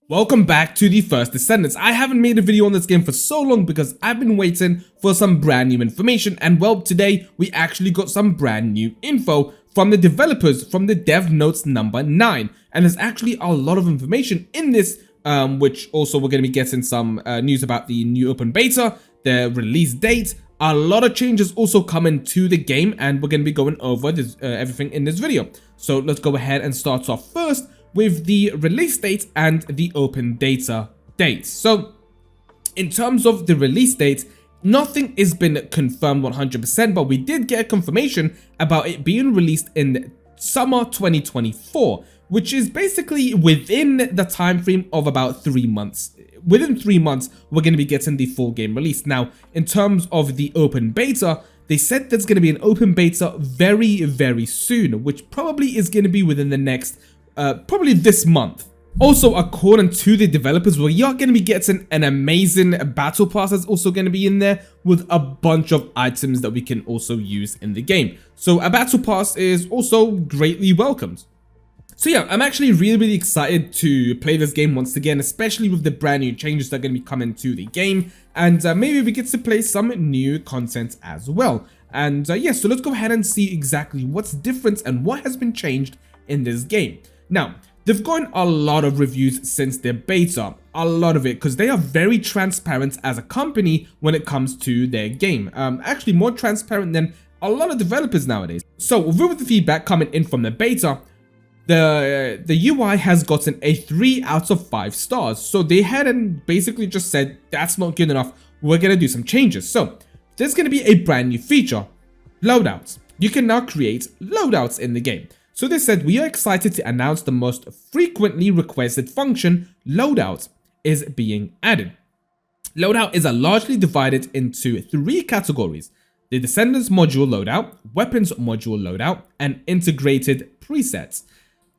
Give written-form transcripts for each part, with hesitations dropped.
Welcome back to the first Descendants. I haven't made a video on this game for so long because I've been waiting for some brand new information, and well, today we actually got some brand new info from the developers from the dev notes number 9, and there's actually a lot of information in this, which also we're going to be getting some news about the new open beta, the release date, a lot of changes also coming to the game, and we're going to be going over this, everything in this video. So let's go ahead and start off first with the release date and the open data date. So in terms of the release date, nothing has been confirmed 100%, but we did get confirmation about it being released in summer 2024, which is basically within the time frame of about 3 months. Within 3 months, we're going to be getting the full game release. Now, in terms of the open beta, they said there's going to be an open beta very, very soon, which probably is going to be within the next probably this month. Also, according to the developers, we are going to be getting an amazing battle pass that's also going to be in there with a bunch of items that we can also use in the game. So a battle pass is also greatly welcomed. So yeah, I'm actually really excited to play this game once again, especially with the brand new changes that are going to be coming to the game, and maybe we get to play some new content as well. And yeah, so let's go ahead and see exactly what's different and what has been changed in this game. Now, they've gotten a lot of reviews since their beta, a lot of it, because they are very transparent as a company when it comes to their game. Actually more transparent than a lot of developers nowadays. So with the feedback coming in from the beta, the UI has gotten a 3 out of 5 stars. So they hadn't basically just said, that's not good enough, we're going to do some changes. So there's going to be a brand new feature, loadouts. You can now create loadouts in the game. So they said, we are excited to announce the most frequently requested function, loadout, is being added. Loadout is largely divided into 3 categories: the Descendants module loadout, weapons module loadout, and integrated presets.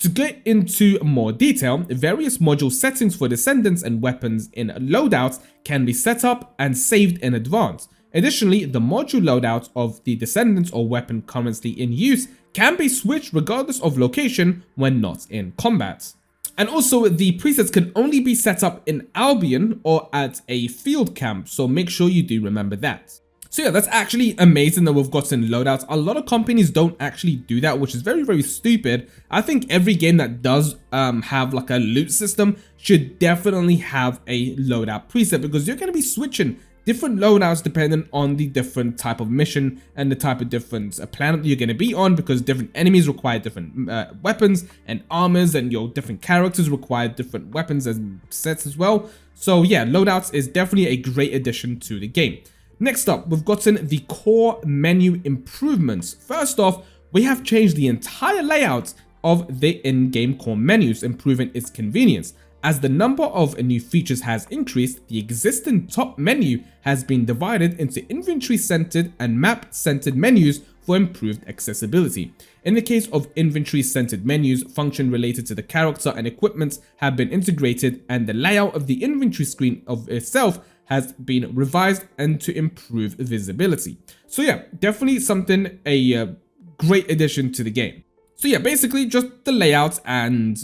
To get into more detail, various module settings for Descendants and weapons in loadouts can be set up and saved in advance. Additionally, the module loadout of the Descendants or weapon currently in use can be switched regardless of location when not in combat. And also, the presets can only be set up in Albion or at a field camp, so make sure you do remember that. So yeah, that's actually amazing that we've gotten loadouts. A lot of companies don't actually do that, which is very stupid. I think every game that does have like a loot system should definitely have a loadout preset, because you're going to be switching different loadouts depending on the different type of mission and the type of different planet that you're going to be on, because different enemies require different weapons and armors, and your different characters require different weapons and sets as well. So yeah, loadouts is definitely a great addition to the game. Next up, we've gotten the core menu improvements. First off, we have changed the entire layout of the in-game core menus, improving its convenience. As the number of new features has increased, the existing top menu has been divided into inventory-centered and map-centered menus for improved accessibility. In the case of inventory-centered menus, function related to the character and equipment have been integrated, and the layout of the inventory screen of itself has been revised and to improve visibility. So yeah, definitely something, a great addition to the game. So yeah, basically just the layout and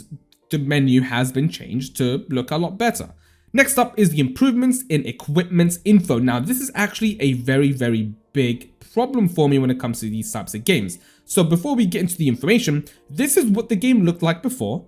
the menu has been changed to look a lot better. Next up is the improvements in equipment info. Now, this is actually a very big problem for me when it comes to these types of games. So before we get into the information, this is what the game looked like before,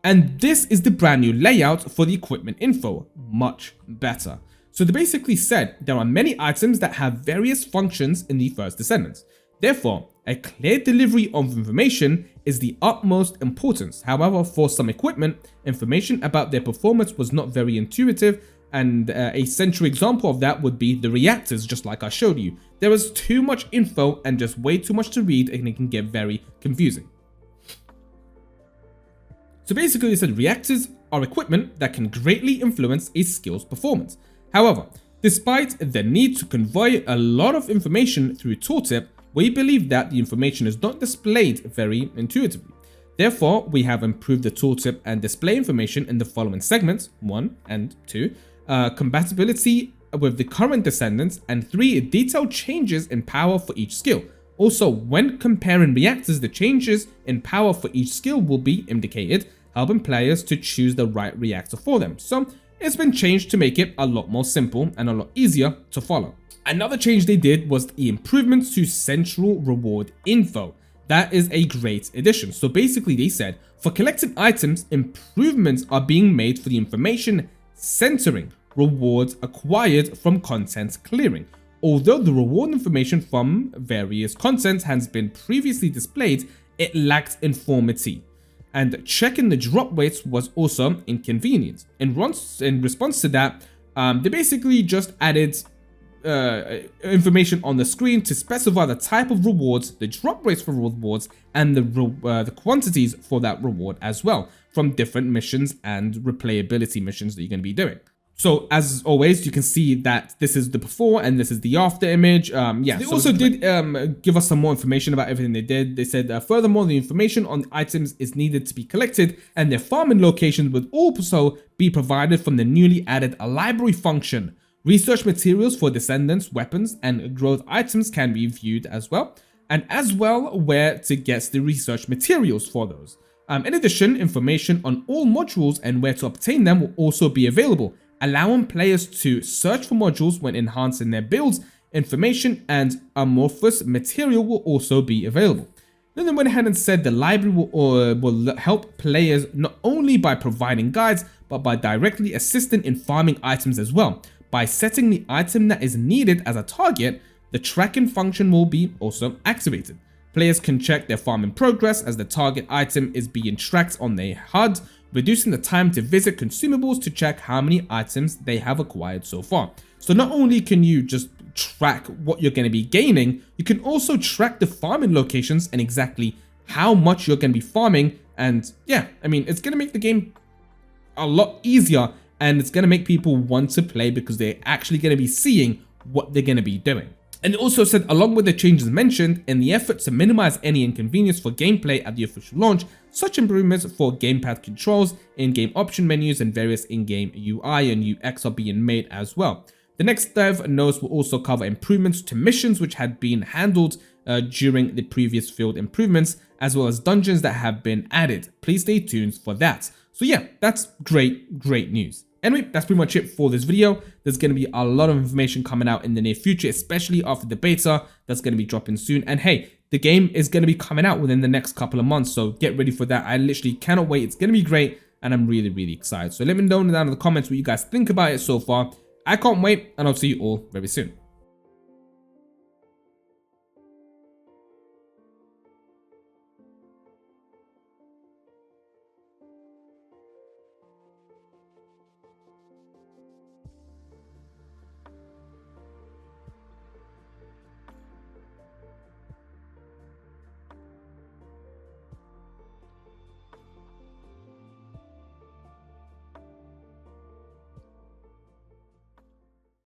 and this is the brand new layout for the equipment info. Much better. So they basically said there are many items that have various functions in the first Descendants. Therefore, a clear delivery of information is the utmost importance. However, for some equipment, information about their performance was not very intuitive, and a central example of that would be the reactors, just like I showed you. There is too much info and just way too much to read, and it can get very confusing. So basically they said reactors are equipment that can greatly influence a skill's performance. However, despite the need to convey a lot of information through tooltip, we believe that the information is not displayed very intuitively. Therefore, we have improved the tooltip and display information in the following segments: 1 and 2, compatibility with the current Descendants, and 3, detailed changes in power for each skill. Also, when comparing reactors, the changes in power for each skill will be indicated. helping players to choose the right reactor for them. So it's been changed to make it a lot more simple and a lot easier to follow. Another change they did was the improvements to central reward info. That is a great addition. So basically they said, for collecting items, improvements are being made for the information centering rewards acquired from content clearing. Although the reward information from various content has been previously displayed, it lacked informity. And checking the drop rates was also inconvenient. In response to that, they basically just added information on the screen to specify the type of rewards, the drop rates for rewards, and the quantities for that reward as well from different missions and replayability missions that you're going to be doing. So as always, you can see that this is the before and this is the after image. Yeah, they also did give us some more information about everything they did. They said, furthermore, the information on the items is needed to be collected and their farming locations would also be provided from the newly added library function. Research materials for Descendants, weapons, and growth items can be viewed as well, and as well where to get the research materials for those. In addition, information on all modules and where to obtain them will also be available, allowing players to search for modules when enhancing their builds. Information and amorphous material will also be available. Then they went ahead and said the library will help players not only by providing guides, but by directly assisting in farming items as well. By setting the item that is needed as a target, the tracking function will be also activated. Players can check their farming progress as the target item is being tracked on their HUD, reducing the time to visit consumables to check how many items they have acquired so far. So not only can you just track what you're going to be gaining, you can also track the farming locations and exactly how much you're going to be farming. And yeah, I mean, it's going to make the game a lot easier. And it's going to make people want to play because they're actually going to be seeing what they're going to be doing. And it also said, along with the changes mentioned, in the effort to minimize any inconvenience for gameplay at the official launch, such improvements for gamepad controls, in-game option menus, and various in-game UI and UX are being made as well. The next dev notes will also cover improvements to missions which had been handled during the previous field improvements, as well as dungeons that have been added. Please stay tuned for that. So yeah, that's great news. Anyway, that's pretty much it for this video. There's going to be a lot of information coming out in the near future, especially after the beta that's going to be dropping soon. And hey, the game is going to be coming out within the next couple of months, so get ready for that. I literally cannot wait. It's going to be great, and I'm really excited. So let me know down in the comments what you guys think about it so far. I can't wait, and I'll see you all very soon.